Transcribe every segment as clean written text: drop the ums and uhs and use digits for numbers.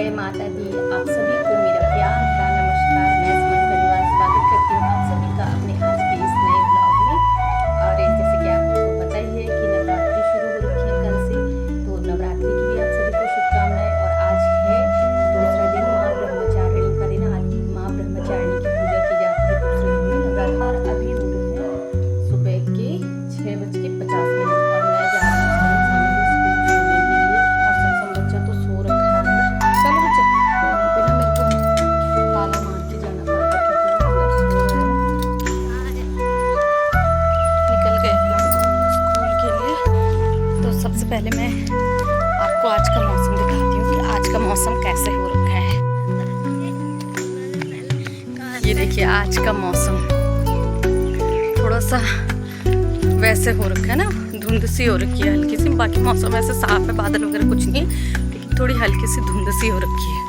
जय माता दी। आप सभी को मेरा प्यार भरा नमस्कार। मैं सुमन खंडवा स्वागत करती हूँ आप सभी का अपने आज के इस नए ब्लॉग में। और जैसे कि आपको पता ही है कि नवरात्रि शुरू हो रखी है कल से, तो नवरात्रि की भी आप सभी को शुभकामनाएं। और आज है दूसरा दिन माँ ब्रह्मचारिणी का दिन। आज माँ ब्रह्मचारिणी की पूजा की जाती है दूसरे दिन में नवरात्र। अभी हो रहे हैं सुबह के 6:50 और मैं जा रही हूँ सबसे पहले मैं आपको आज का मौसम दिखाती हूँ कि आज का मौसम कैसे हो रखा है। ये देखिए आज का मौसम थोड़ा सा वैसे हो रखा है ना, धुंध सी हो रखी है हल्की सी। बाकी मौसम वैसे साफ है, बादल वगैरह कुछ नहीं, लेकिन थोड़ी हल्की सी धुंध सी हो रखी है।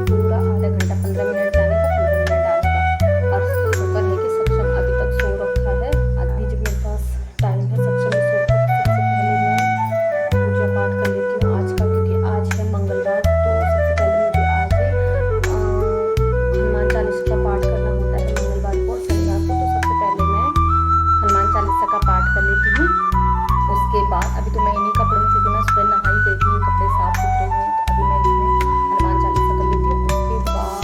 पूरा आधा घंटा 15 मिनट जाने का, 15 मिनट आने का। और शुक्र है कि सक्षम अभी तक सो रखा है। अभी जब मेरे पास टाइम है सक्षम में सो रखा, सबसे पहले मैं पूजा पाठ कर लेती हूँ आज का, क्योंकि आज है मंगलवार। तो सबसे पहले मुझे आज हनुमान चालीसा का पाठ करना होता है मंगलवार को और शनिवार को। तो सबसे पहले मैं हनुमान चालीसा का पाठ कर लेती हूँ। उसके बाद अभी तो मैं इन्हीं कपड़ों में, क्योंकि मैं सुबह नहाई गई थी, कपड़े साफ सुथरे हुए, तो अभी मैं इसमें हनुमान चालीसा कर लेती हूँ। उसके बाद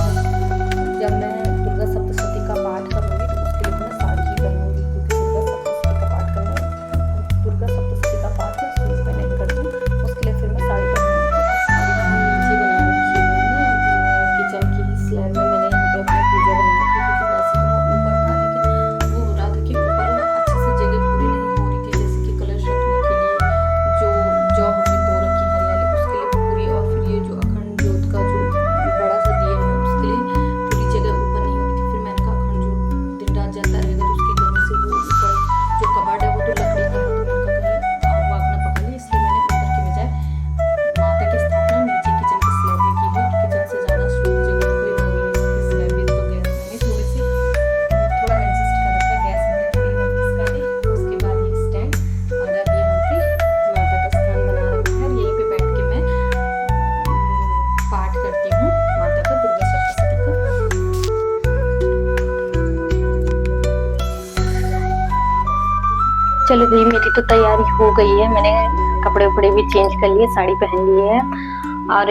जब मैं दुर्गा सप्तशती का पाठ करूँगी तो उसके लिए मैं साड़ी ही पहनूंगी, क्योंकि दुर्गा सप्तशती का पाठ मैं सूट में नहीं करती। उसके लिए फिर मैं साड़ी पहनूंगी। साड़ी मैंने नीचे बना रखी है ना, किचन की स्लैब में मैंने यहाँ पे अपनी पूजा बना रखी है, क्योंकि वैसे तो ऊपर था, लेकिन वो हो रहा था कि ऊपर ना अच्छे से जगह पूरी नहीं हो रही थी। जैसे कि कलश रखने के लिए जो हमने बो रखी हरियाली, उसके लिए पूरी, और फिर ये जो अखंड ज्योत का जो बड़ा सा दिया है उसके लिए पूरी जगह ऊपर नहीं हो रही थी। फिर मैंने कहा अखंड ज्योत दिन रात जलता रहेगा तो उसकी गर्मी से वो ऊपर जो कबाड़ है वो तो लकड़ी का है, तो मैंने कहा कहीं आग वाग ना पकड़ ले, इसलिए मैंने ऊपर की बजाय माता की स्थापना नीचे किचन के स्लैब में की है। और किचन से ज़्यादा शुद्ध जगह तो कोई हो ही नहीं सकती स्लैब में। तो गैस मैंने थोड़ी सी थोड़ा एडजस्ट कर रखा है, गैस मैंने थोड़ी इसका दी। उसके बाद ये स्टैंड और अब यहाँ पे माता का स्थान बना रखा है। यहीं पे बैठ के मैं पाठ करती हूँ माता का, दुर्गा सप्तशती का। चलो भाई, मेरी तो तैयारी हो गई है। मैंने कपड़े उपड़े भी चेंज कर लिए, साड़ी पहन ली है और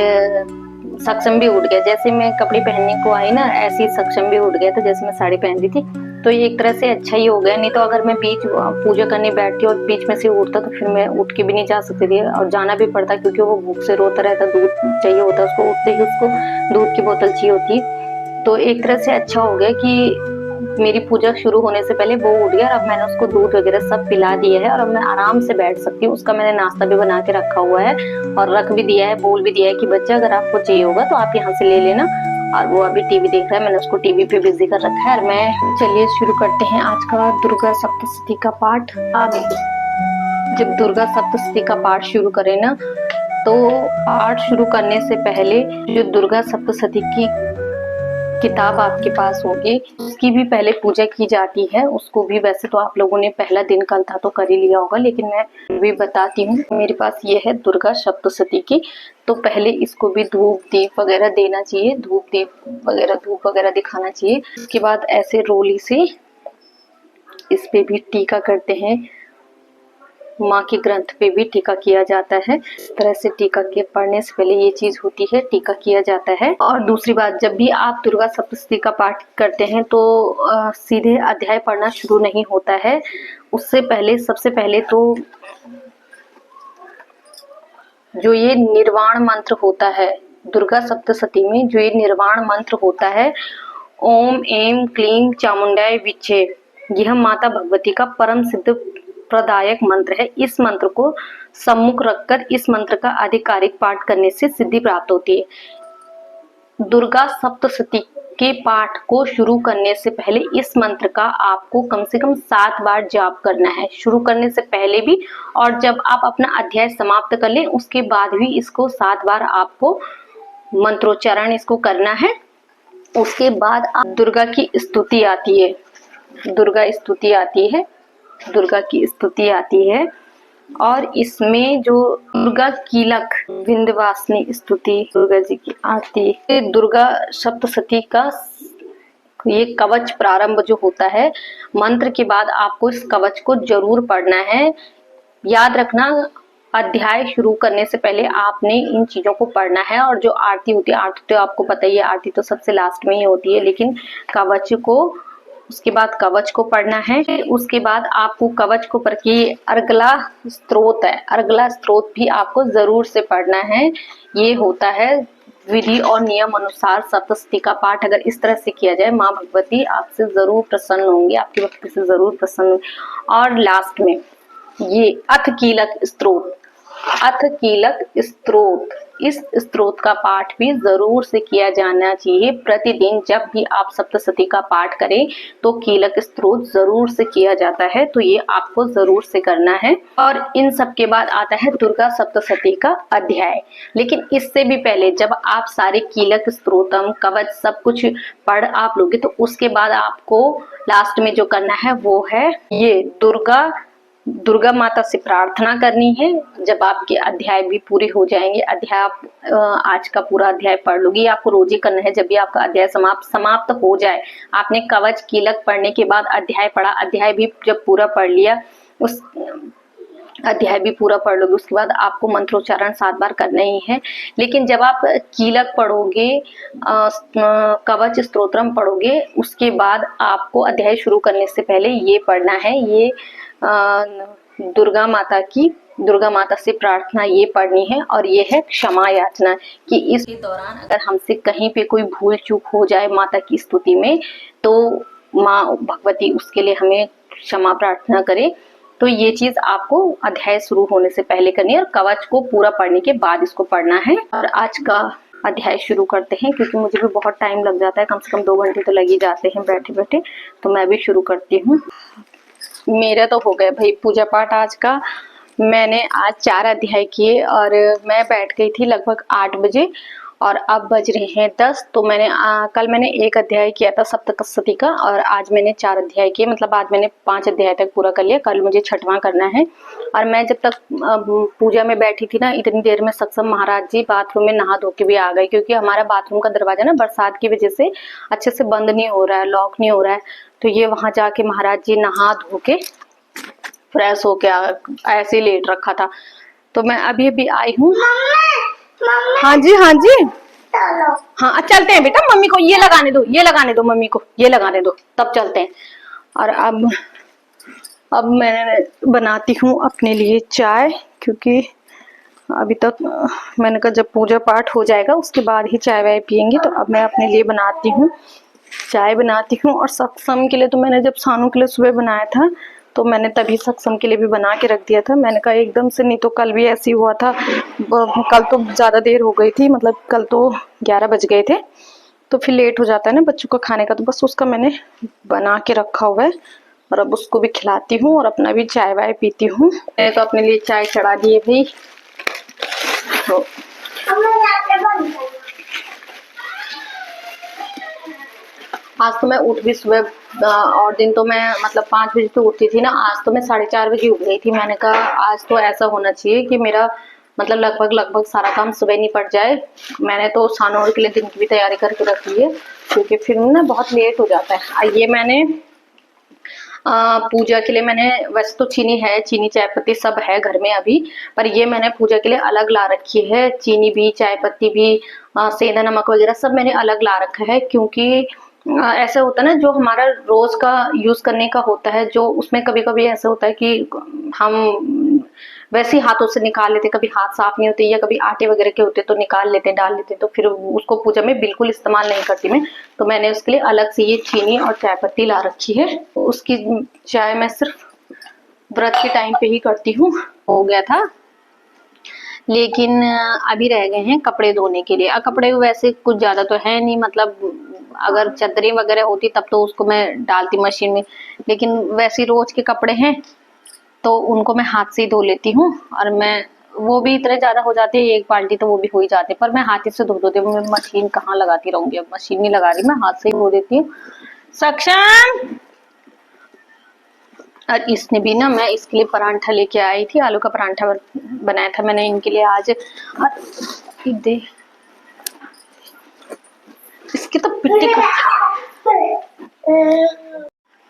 सक्षम भी उठ गया। जैसे मैं कपड़े पहनने को आई ना, ऐसे ही सक्षम भी उठ गया था जैसे मैं साड़ी पहन रही थी। तो ये एक तरह से अच्छा ही हो गया, नहीं तो अगर मैं बीच पूजा करने बैठती और बीच में से उठता तो फिर मैं उठ के भी नहीं जा सकती थी और जाना भी पड़ता, क्योंकि वो भूख से रोता रहता, दूध चाहिए होता उसको, उठते ही उसको दूध की बोतल चाहिए होती। तो एक तरह से अच्छा हो गया कि मेरी पूजा शुरू होने से पहले वो उठ गया और अब मैंने उसको दूध वगैरह सब पिला दिया है और अब मैं आराम से बैठ सकती हूँ। उसका मैंने नाश्ता भी बना के रखा हुआ है और रख भी दिया है, बोल भी दिया है कि बच्चा अगर आपको चाहिए होगा तो आप यहाँ से ले लेना। और वो अभी टीवी देख रहा है, मैंने उसको टीवी पे बिजी कर रखा है। और मैं चलिए शुरू करते हैं आज का दुर्गा सप्तशती का पाठ। आप जब दुर्गा सप्तशती का पाठ शुरू करें ना, तो पाठ शुरू करने से पहले जो दुर्गा सप्तशती की किताब आपके पास होगी उसकी भी पहले पूजा की जाती है। उसको भी वैसे तो आप लोगों ने पहला दिन कल था तो कर ही लिया होगा, लेकिन मैं भी बताती हूँ। मेरे पास ये है दुर्गा सप्तशती की, तो पहले इसको भी धूप दीप वगैरह देना चाहिए, धूप वगैरह दिखाना चाहिए। उसके बाद ऐसे रोली से इस पे भी टीका करते हैं। माँ के ग्रंथ पे भी टीका किया जाता है। इस तरह से टीका के पढ़ने से पहले ये चीज होती है, टीका किया जाता है। और दूसरी बात, जब भी आप दुर्गा सप्तशती का पाठ करते हैं तो सीधे अध्याय पढ़ना शुरू नहीं होता है। उससे पहले सबसे पहले तो जो ये निर्वाण मंत्र होता है दुर्गा सप्तशती में, जो ये निर्वाण मंत्र होता है, ओम एम क्लीम चामुंडाय विचे, यह माता भगवती का परम सिद्ध प्रदायक मंत्र है। इस मंत्र को सम्मुख रखकर इस मंत्र का आधिकारिक पाठ करने से सिद्धि प्राप्त होती है। दुर्गा सप्तशती के पाठ को शुरू करने से पहले इस मंत्र का आपको कम से कम 7 बार जाप करना है, शुरू करने से पहले भी, और जब आप अपना अध्याय समाप्त कर लें उसके बाद भी इसको 7 बार आपको मंत्रोच्चारण इसको करना है। उसके बाद दुर्गा की स्तुति आती है, दुर्गा की स्तुति आती है। और इसमें जो दुर्गा कीलक, विंध्यवासिनी स्तुति, दुर्गा जी की आरती, दुर्गा सप्तशती का ये कवच प्रारंभ जो होता है, मंत्र के बाद आपको इस कवच को जरूर पढ़ना है। याद रखना, अध्याय शुरू करने से पहले आपने इन चीजों को पढ़ना है। और जो आरती होती है, आरती तो आपको पता ही है, आरती तो सबसे लास्ट में ही होती है, लेकिन कवच को, उसके बाद कवच को पढ़ना है। उसके बाद आपको कवच को पढ़ के अर्गला स्त्रोत है, अर्गला स्त्रोत भी आपको जरूर से पढ़ना है। ये होता है विधि और नियम अनुसार सप्तशती का पाठ अगर इस तरह से किया जाए, माँ भगवती आपसे जरूर प्रसन्न होंगी, आपकी भक्ति से जरूर प्रसन्न होंगी। और लास्ट में ये अथ कीलक स्त्रोत, अथ कीलक स्त्रोत, इस स्त्रोत का पाठ भी जरूर से किया जाना चाहिए। प्रतिदिन जब भी आप सप्तशती का पाठ करें तो कीलक स्त्रोत जरूर से किया जाता है, तो ये आपको जरूर से करना है। और इन सब के बाद आता है दुर्गा सप्तशती का अध्याय। लेकिन इससे भी पहले जब आप सारे कीलक स्त्रोतम कवच सब कुछ पढ़ आप लोगे, तो उसके बाद आपको लास्ट में जो करना है वो है ये दुर्गा माता से प्रार्थना करनी है। जब आपके अध्याय भी पूरे हो जाएंगे, अध्याय आप आज का पूरा अध्याय पढ़ लोगी, आपको रोज ही करना है। जब भी आपका अध्याय समाप्त हो जाए, आपने कवच कीलक पढ़ने के बाद अध्याय पढ़ा, अध्याय भी जब पूरा पढ़ लिया, उस अध्याय भी पूरा पढ़ लोगे, उसके बाद आपको मंत्रोच्चारण 7 बार करना ही है। लेकिन जब आप कीलक पढ़ोगे, कवच स्तोत्रम पढ़ोगे, उसके बाद आपको अध्याय शुरू करने से पहले ये पढ़ना है, ये दुर्गा माता से प्रार्थना ये पढ़नी है। और ये है क्षमा याचना, कि इस दौरान अगर हमसे कहीं पे कोई भूल चूक हो जाए माता की स्तुति में, तो माँ भगवती उसके लिए हमें क्षमा प्रार्थना करे। तो ये चीज आपको अध्याय शुरू होने से पहले करनी है, और कवच को पूरा पढ़ने के बाद इसको पढ़ना है। और आज का अध्याय शुरू करते हैं, क्योंकि मुझे भी बहुत टाइम लग जाता है, कम से कम 2 घंटे तो लग ही जाते हैं बैठे बैठे। तो मैं भी शुरू करती हूँ। मेरा तो हो गया भाई पूजा पाठ आज का। मैंने आज 4 अध्याय किए और मैं बैठ गई थी लगभग 8 बजे, और अब बज रहे हैं 10। तो मैंने कल मैंने 1 अध्याय किया था सप्तशती का, और आज मैंने 4 अध्याय किए, मतलब आज मैंने 5 अध्याय तक पूरा कर लिया। कल मुझे 6वां करना है। और मैं जब तक पूजा में बैठी थी ना, इतनी देर में सत्संग महाराज जी बाथरूम में नहा धो के भी आ गए, क्योंकि हमारा बाथरूम का दरवाजा ना बरसात की वजह से अच्छे से बंद नहीं हो रहा है, लॉक नहीं हो रहा है। तो ये वहां जाके महाराज जी नहा धो के फ्रेश होके ऐसे ही लेट रखा था। तो मैं अभी अभी आई हूँ। हाँ जी हाँ जी, हाँ चलते हैं बेटा, मम्मी को ये लगाने दो, ये लगाने दो, मम्मी को ये लगाने दो, तब चलते हैं। और अब मैं बनाती हूँ अपने लिए चाय, क्योंकि अभी तक मैंने कहा जब पूजा पाठ हो जाएगा उसके बाद ही चाय वाय पियेंगे। तो अब मैं अपने लिए बनाती हूँ, चाय बनाती हूँ। और सत्संग के लिए तो मैंने जब सानू के लिए सुबह बनाया था, तो मैंने तभी सत्संग के लिए भी बना के रख दिया था। मैंने कहा एकदम से, नहीं तो कल भी ऐसे ही हुआ था। कल तो ज़्यादा देर हो गई थी, मतलब कल तो 11 बज गए थे, तो फिर लेट हो जाता है ना बच्चों का खाने का। तो बस उसका मैंने बना के रखा हुआ है, और अब उसको भी खिलाती हूँ और अपना भी चाय वाय पीती हूँ। मैंने तो अपने लिए चाय चढ़ा दी है भाई। तो आज तो मैं उठ भी सुबह, और दिन तो मैं मतलब 5 बजे तो उठती थी ना, आज तो मैं 4:30 बजे उठ गई थी। मैंने कहा आज तो ऐसा होना चाहिए कि मेरा मतलब लगभग सारा काम सुबह निपट जाए। मैंने तो सानोर के लिए दिन की भी तैयारी करके रख ली है, क्योंकि फिर ना बहुत लेट हो जाता है। ये मैंने पूजा के लिए, मैंने वैसे तो चीनी है, चीनी चाय पत्ती सब है घर में अभी, पर ये मैंने पूजा के लिए अलग ला रखी है। चीनी भी, चाय पत्ती भी, सेंधा नमक वगैरह सब मैंने अलग ला रखा है, क्योंकि ऐसा होता है ना, जो हमारा रोज का यूज करने का होता है, जो उसमें कभी कभी ऐसा होता है कि हम वैसे ही हाथों से निकाल लेते, कभी हाथ साफ नहीं होते, या कभी आटे वगैरह के होते तो निकाल लेते, डाल लेते, तो फिर उसको पूजा में बिल्कुल इस्तेमाल नहीं करती मैं। तो मैंने उसके लिए अलग से ये चीनी और चाय पत्ती ला रखी है। उसकी चाय मैं सिर्फ व्रत के टाइम पे ही करती हूँ। हो गया था, लेकिन अभी रह गए हैं कपड़े धोने के लिए। कपड़े वैसे कुछ ज्यादा तो है नहीं, मतलब अगर चादरें वगैरह होती तब तो उसको मैं डालती मशीन में, लेकिन वैसे रोज के कपड़े हैं तो उनको मैं हाथ से ही धो लेती हूँ। और मैं वो भी इतने ज्यादा हो जाते हैं, 1 बाल्टी तो वो भी हो ही जाते, पर मैं हाथ से धो देती हूँ। मैं मशीन कहाँ लगाती रहूंगी, अब मशीन नहीं लगा रही, मैं हाथ से ही धो देती हूँ। सक्षम और इसने भी ना, मैं इसके लिए परांठा लेके आई थी, आलू का परांठा बनाया था मैंने इनके लिए आज। दे इसकी तो पिट्टी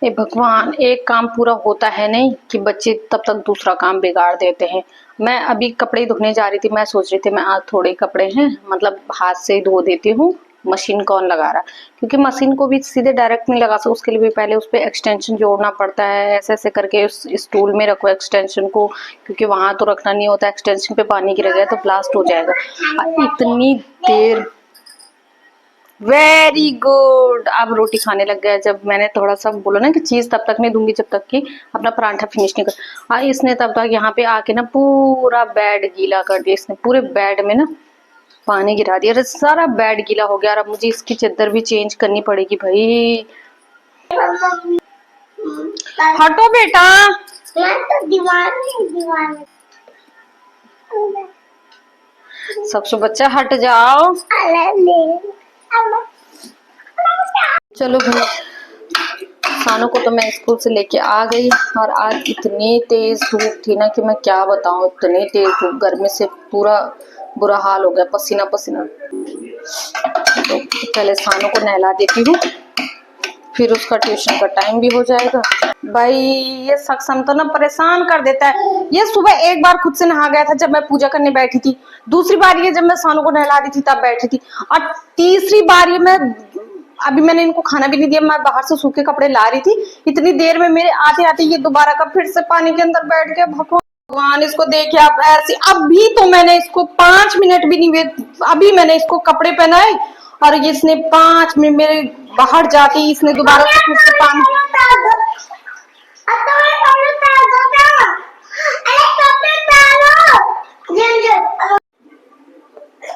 हे भगवान, एक काम पूरा होता है नहीं कि बच्चे तब तक दूसरा काम बिगाड़ देते हैं। मैं अभी कपड़े धोने जा रही थी, मैं सोच रही थी मैं आज थोड़े कपड़े हैं मतलब हाथ से धो देती हूँ, मशीन कौन लगा रहा, क्योंकि मशीन को भी सीधे डायरेक्ट नहीं लगा सकते, उसके लिए भी पहले उस पर एक्सटेंशन जोड़ना पड़ता है, ऐसे ऐसे करके उस स्टूल में रखो एक्सटेंशन को, क्योंकि वहां तो रखना नहीं होता, एक्सटेंशन पे पानी गिर गया तो ब्लास्ट हो जाएगा। इतनी देर, वेरी गुड। अब रोटी खाने लग गया। जब मैंने थोड़ा सा बोला ना कि चीज तब तक नहीं दूंगी जब तक कि अपना परांठा फिनिश नहीं कर, इसने तब तक यहाँ पे आके ना पूरा बेड गीला कर दिया, इसने पूरे बेड में ना पानी गिरा दिया, सारा बेड गीला हो गया। और अब मुझे इसकी चादर भी चेंज करनी पड़ेगी भाई। हटो बेटा, तो दीवार सबसे बच्चा हट जाओ। चलो भाई, सानू को तो मैं स्कूल से लेके आ गई, और आज इतनी तेज धूप थी ना कि मैं क्या बताऊं, इतनी तेज धूप, गर्मी से पूरा बुरा हाल हो गया, पसीना पसीना। तो पहले सानू को नहला देती हूँ, फिर उसका ट्यूशन का टाइम भी हो जाएगा। भाई ये सक्षम तो ना परेशान कर देता है। ये सुबह एक बार खुद से नहा गया था जब मैं पूजा करने बैठी थी, दूसरी बार ये जब मैं सानू को नहला रही थी तब बैठी थी, और तीसरी बार ये मैं, अभी मैंने इनको खाना भी नहीं दिया, मैं बाहर से सूखे कपड़े ला रही थी, इतनी देर में मेरे आते आते ये दोबारा का फिर से पानी के अंदर बैठ गया। भगवान, इसको देखिए आप ऐसी, अभी तो मैंने इसको 5 मिनट भी नहीं हुए, अभी मैंने इसको कपड़े पहनाए और इसने 5 मिनट मेरे बाहर जाके इसने दोबारा से फिर से पानी।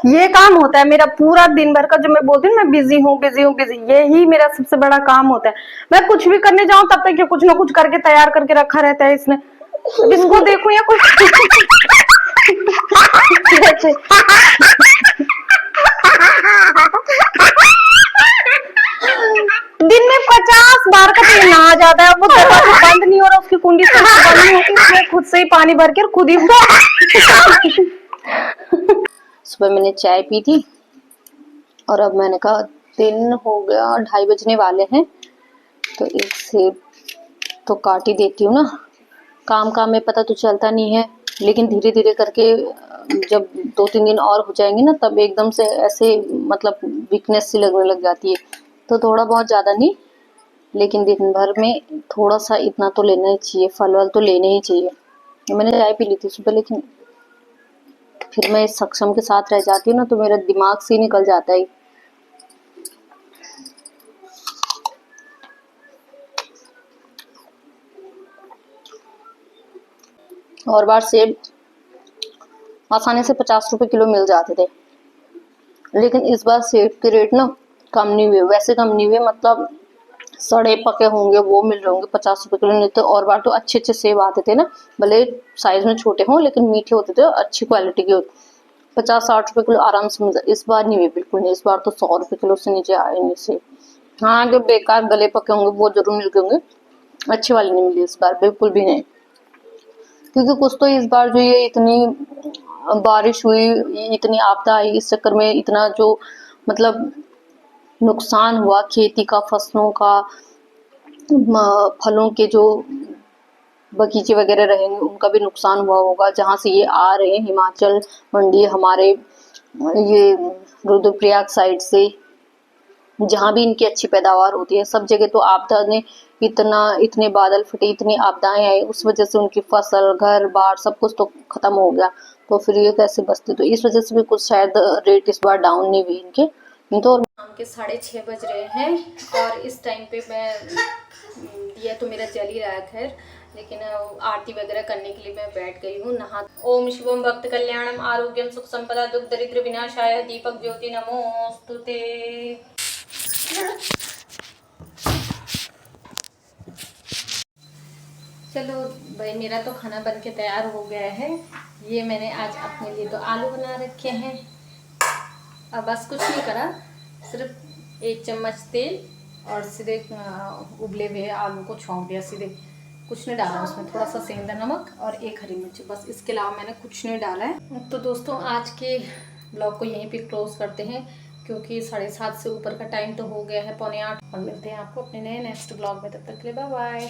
ये काम होता है मेरा पूरा दिन भर का, जो मैं बोलती हूँ मैं बिजी हूँ बिजी हूँ बिजी, यही मेरा सबसे बड़ा काम होता है। मैं कुछ भी करने जाऊं तब तक ये कुछ ना कुछ करके तैयार करके रखा रहता है इसने। इसको देखो या कुछ दिन में 50 बार का तेल नहा जाता है, वो दरवाजा बंद नहीं हो रहा, उसकी कुंडी से बंद नहीं होती, उसमें खुद से ही पानी भर के खुद ही सुबह मैंने चाय पी थी, और अब मैंने कहा दिन हो गया, 2:30 बजने वाले हैं, तो एक सेब तो काट ही देती हूँ ना। काम काम में पता तो चलता नहीं है, लेकिन धीरे धीरे करके जब 2-3 दिन और हो जाएंगे ना, तब एकदम से ऐसे मतलब वीकनेस सी लगने लग जाती है। तो थोड़ा बहुत ज़्यादा नहीं, लेकिन दिन भर में थोड़ा सा इतना तो लेना ही चाहिए, फल वल तो लेने ही चाहिए। मैंने चाय पी ली थी सुबह, लेकिन फिर मैं इस सक्षम के साथ रह जाती हूँ ना, तो मेरा दिमाग से निकल जाता है। और बार सेब आसानी से 50 रुपए किलो मिल जाते थे, लेकिन इस बार सेब के रेट ना कम नहीं हुए, वैसे कम नहीं हुए, मतलब सड़े पके होंगे वो मिल रहे होंगे 50 रुपए किलो, नहीं तो और बार तो अच्छे अच्छे सेब आते थे ना, भले साइज में छोटे हों लेकिन मीठे होते थे, अच्छी क्वालिटी के होते, 50-60 रुपए किलो आराम से मिल जाए। इस बार नहीं हुए, बिल्कुल नहीं, इस बार तो 100 रुपए किलो से नीचे आए नहीं सेब। हाँ, जो बेकार गले पके होंगे वो जरूर मिल गए होंगे, अच्छे वाले नहीं मिले इस बार, बिल्कुल भी नहीं। क्योंकि कुछ तो इस बार जो ये इतनी बारिश हुई, इतनी आपदा आई, इस चक्कर में इतना जो मतलब नुकसान हुआ खेती का, फसलों का, फलों के जो बगीचे वगैरह रहेंगे उनका भी नुकसान हुआ होगा, जहाँ से ये आ रहे हैं हिमाचल मंडी हमारे ये रुद्रप्रयाग साइड से, जहाँ भी इनकी अच्छी पैदावार होती है, सब जगह तो आपदा ने इतने बादल फटे, इतनी आपदाएं आई, उस वजह से उनकी फसल घर बार सब कुछ तो खत्म हो गया, तो फिर ये कैसे बचते, तो इस वजह से भी कुछ शायद रेट इस बार डाउन नहीं हुई इनके। नहीं तो शाम के 6:30 बज रहे हैं, और इस टाइम पे मैं दिया तो मेरा जल ही रहा है खैर, लेकिन आरती वगैरह करने के लिए मैं बैठ गई हूँ नहा। ओम शिवम भक्त कल्याणम आरोग्यम सुख संपदा दुख दरिद्र विनाशाय दीपक ज्योति नमोस्तुते। चलो भाई, मेरा तो खाना बन के तैयार हो गया है। ये मैंने आज अपने लिए तो आलू बना रखे हैं, अब बस कुछ नहीं करा, सिर्फ 1 चम्मच तेल और सीधे उबले हुए आलू को छौंक दिया सीधे, कुछ नहीं डाला उसमें, थोड़ा सा सेंधा नमक और एक हरी मिर्च, बस इसके अलावा मैंने कुछ नहीं डाला है। तो दोस्तों आज के ब्लॉग को यहीं पे क्लोज करते हैं, क्योंकि 7:30 से ऊपर का टाइम तो हो गया है, 7:45, और मिलते हैं आपको अपने नए नेक्स्ट ब्लॉग में। तब तक के लिए बाय बाय।